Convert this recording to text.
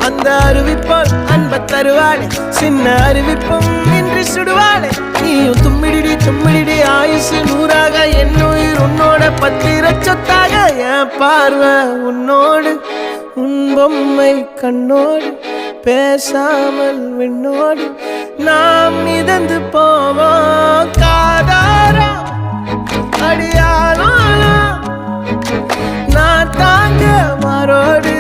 அந்த அறிவிப்போல் அன்ப தருவாளே சின்ன அறிவிப்பும் இன்று சுடுவாளே நீயும் தும்மிடி ஆயுசு நூறாக என் உயிர் உன்னோட பத்திர சொத்தாக என் பார்வை உன்னோடு உன் பொம்மை கண்ணோடு பேசாமல் விண்ணோடு நாம் மிதந்து போவோம் காதாரா அடியானாலும் நான் தாங்க மாறோடு